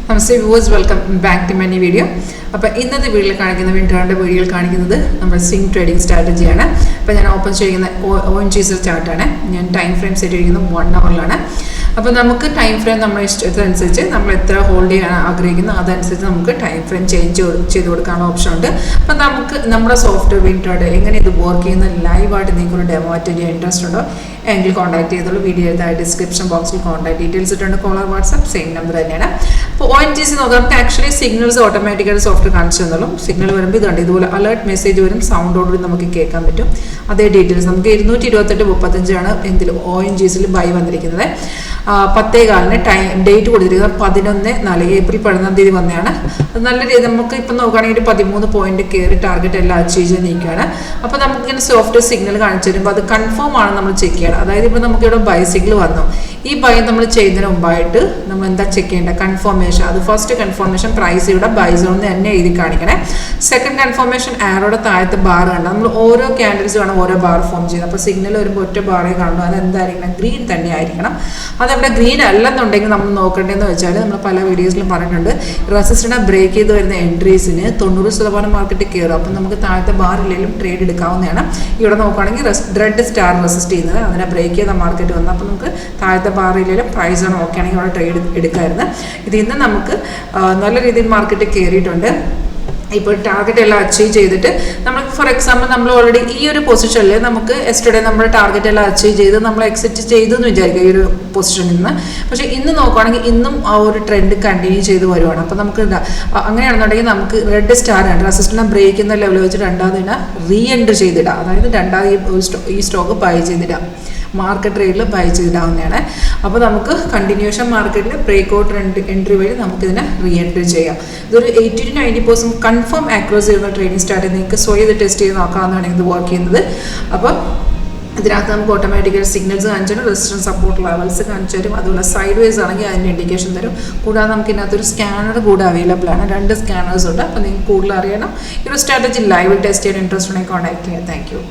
Namaste viewers, welcome back to my video. അപ്പോൾ ഇന്നത്തെ വീഡിയോയിൽ കാണിക്കുന്ന വിൻട്രാൻ്റെ വീഡിയോയിൽ കാണിക്കുന്നത് നമ്മുടെ സ്വിംഗ് ട്രേഡിംഗ് സ്ട്രാറ്റജിയാണ്. അപ്പോൾ ഞാൻ ഓപ്പൺ ചെയ്യുന്ന ONGC ചാർട്ടാണ്. ഞാൻ ടൈം ഫ്രെയിം സെറ്റ് ചെയ്തിരിക്കുന്നത് 1 hourലാണ്. അപ്പോൾ നമുക്ക് ടൈം ഫ്രെയിം നമ്മുടെ ഇഷ്ടത്തിനനുസരിച്ച് നമ്മൾ എത്ര ഹോൾഡ് ചെയ്യാൻ ആഗ്രഹിക്കുന്നു അതനുസരിച്ച് നമുക്ക് ടൈം ഫ്രെയിം ചേഞ്ച് ചെയ്ത് കൊടുക്കാനുള്ള ഓപ്ഷൻ ഉണ്ട്. അപ്പോൾ നമുക്ക് നമ്മുടെ സോഫ്റ്റ്വെയർ വിൻട്രാഡ് എങ്ങനെ ഇത് വർക്ക് ചെയ്യുന്ന ലൈവായിട്ട് നിങ്ങൾക്ക് ഒരു ഡെമോ അറ്റൻഡ് ചെയ്യാൻ ഇൻട്രസ്റ്റ് ഉണ്ടോ എങ്കിൽ കോൺടാക്ട് ചെയ്തോളൂ. വീഡിയോ ഡിസ്ക്രിപ്ഷൻ ബോക്സിൽ കോൺടാക്ട് ഡീറ്റെയിൽസ് ഇട്ടുണ്ട്. കോളർ വാട്സ്ആപ്പ് സെയിം നമ്പർ തന്നെയാണ്. അപ്പോൾ ONGC നോക്കാം. നമുക്ക് ആക്ച്വലി സിഗ്നൽസ് ഓട്ടോമാറ്റിക്കായിട്ട് സോഫ്റ്റ്വെയർ കാണിച്ചു തന്നോളും. സിഗ്നൽ വരുമ്പോൾ ഇതുണ്ട്, ഇതുപോലെ അലേർട്ട് മെസ്സേജ് വരും, സൗണ്ടോടുകൂടി നമുക്ക് കേൾക്കാൻ പറ്റും. അതേ ഡീറ്റെയിൽസ് നമുക്ക് 228.35 എന്തിൽ ONGCയിൽ ബൈ വന്നിരിക്കുന്നത്. 10:15 ഡേറ്റ് കൊടുത്തിരിക്കുന്നത് 11/4 ഏപ്രിൽ 11 വന്നെയാണ്. നല്ല രീതി നമുക്ക് ഇപ്പം നോക്കുകയാണെങ്കിൽ 13 പോയിന്റ് കയറി ടാർഗറ്റ് എല്ലാം അച്ചീവ് ചെയ്ത് നിൽക്കുകയാണ്. അപ്പോൾ നമുക്കിങ്ങനെ സോഫ്റ്റ്വെയർ സിഗ്നൽ കാണിച്ചു തരുമ്പോൾ അത് കൺഫേം ആണ് നമ്മൾ ചെക്ക് ചെയ്യണം. അതായത് ഇപ്പോൾ നമുക്ക് ഇവിടെ ബൈ സിഗ്നൽ വന്നു. ഈ ബൈ നമ്മൾ ചെയ്യുന്നതിന് മുമ്പായിട്ട് നമ്മൾ എന്താ ചെക്ക് ചെയ്യേണ്ടത്? കൺഫർമേഷൻ. അത് ഫസ്റ്റ് കൺഫർമേഷൻ പ്രൈസ് ഇവിടെ ബൈ സോൺ തന്നെ എഴുതി കാണിക്കണേ. സെക്കൻഡ് കൺഫർമേഷൻ ആരോടെ താഴത്തെ ബാർ കണ്ട നമ്മൾ ഓരോ ക്യാൻഡിൽസ് വേണം ഓരോ ബാർ ഫോം ചെയ്യുന്നത്. അപ്പോൾ സിഗ്നൽ വരുമ്പോൾ ഒറ്റ ബാറേ കാണുള്ളൂ. അതെന്തായിരിക്കണം? ഗ്രീൻ തന്നെ ആയിരിക്കണം. അതവിടെ ഗ്രീൻ അല്ലെന്നുണ്ടെങ്കിൽ നമ്മൾ നോക്കേണ്ടതെന്ന് വെച്ചാൽ നമ്മൾ പല വീഡിയോസിലും പറഞ്ഞിട്ടുണ്ട്, റെസിസ്റ്റൻസ് ബ്രേക്ക് ചെയ്ത് വരുന്ന എൻട്രീസിന് 90% മാർക്കറ്റ് കയറും. അപ്പം നമുക്ക് താഴത്തെ ബാറിലെങ്കിലും ട്രേഡ് എടുക്കാവുന്നതാണ്. ഇവിടെ നോക്കുകയാണെങ്കിൽ റെഡ് സ്റ്റാർ റെസിസ്റ്റ് ചെയ്യുന്നത് അതിനെ ബ്രേക്ക് ചെയ്ത മാർക്കറ്റ് വന്നു. അപ്പോൾ നമുക്ക് താഴത്തെ ബാറിലെങ്കിലും പ്രൈസ് ആണ് ഓക്കെ ആണെങ്കിൽ അവിടെ ട്രേഡ് എടുക്കാമായിരുന്നു. ഇതിൽ നിന്ന് നമുക്ക് നല്ല രീതിയിൽ മാർക്കറ്റ് കയറിയിട്ടുണ്ട്. ഇപ്പോൾ ടാർഗറ്റ് എല്ലാം അച്ചീവ് ചെയ്തിട്ട് നമ്മൾ ഫോർ എക്സാമ്പിൾ നമ്മൾ ഓൾറെഡി ഈ ഒരു പൊസിഷനിൽ നമുക്ക് എസ്റ്റർഡേ നമ്മുടെ ടാർഗറ്റ് എല്ലാം അച്ചീവ് ചെയ്ത് നമ്മൾ എക്സിറ്റ് ചെയ്തു എന്ന് വിചാരിക്കുക ഈ ഒരു പൊസിഷനിൽ നിന്ന്. പക്ഷേ ഇന്ന് നോക്കുകയാണെങ്കിൽ ഇന്നും ആ ഒരു ട്രെൻഡ് കണ്ടിന്യൂ ചെയ്ത് വരുവാണ്. അപ്പോൾ നമുക്ക് അങ്ങനെയാണെന്നുണ്ടെങ്കിൽ നമുക്ക് റെഡ് സ്റ്റാർ ആണ് റെസിസ്റ്റൻസ് ബ്രേക്ക് ചെയ്യുന്ന ലെവൽ വെച്ച് രണ്ടാമതിനെ റീ എൻട്രി ചെയ്തിടാം. അതായത് ഈ സ്റ്റോക്ക് ബൈ ചെയ്തിടാം. മാർക്കറ്റ് റേറ്റിൽ ബൈ ചെയ്തിടാവുന്നതാണ്. അപ്പോൾ നമുക്ക് കണ്ടിന്യൂഷൻ മാർക്കറ്റിൽ ബ്രേക്ക് ഔട്ട് എൻട്രി വഴി നമുക്കിതിനെ റീ എൻട്രി ചെയ്യാം. ഇതൊരു 80 to 90% കൺഫേം ആക്രോസ് ചെയ്യുന്ന ട്രേഡിംഗ് സ്ട്രാറ്റജി. നിങ്ങൾക്ക് സ്വയം ഇത് ടെസ്റ്റ് ചെയ്ത് നോക്കാവുന്നതാണ് ഇത് വർക്ക് ചെയ്യുന്നത്. അപ്പോൾ ഇതിനകത്ത് നമുക്ക് ഓട്ടോമാറ്റിക്കലി സിഗ്നൽസ് കാണിച്ചു തരും, റെസിസ്റ്റൻസ് സപ്പോർട്ട് ലെവൽസ് കാണിച്ചു തരും. അതുപോലെ സൈഡ് വേസ് ആണെങ്കിൽ അതിൻ്റെ ഇൻഡിക്കേഷൻ തരും. കൂടാതെ നമുക്ക് ഇതിനകത്തൊരു സ്കാനർ കൂടെ അവൈലബിൾ ആണ്. 2 സ്കാനേഴ്സ് ഉണ്ട്. അപ്പോൾ നിങ്ങൾക്ക് കൂടുതൽ അറിയണം ഈ ഒരു സ്ട്രാറ്റജി ലൈവ് ടെസ്റ്റ് ചെയ്യാൻ ഇൻട്രസ്റ്റ് ഉണ്ടെങ്കിൽ കോൺടാക്ട് ചെയ്യാം. Thank you.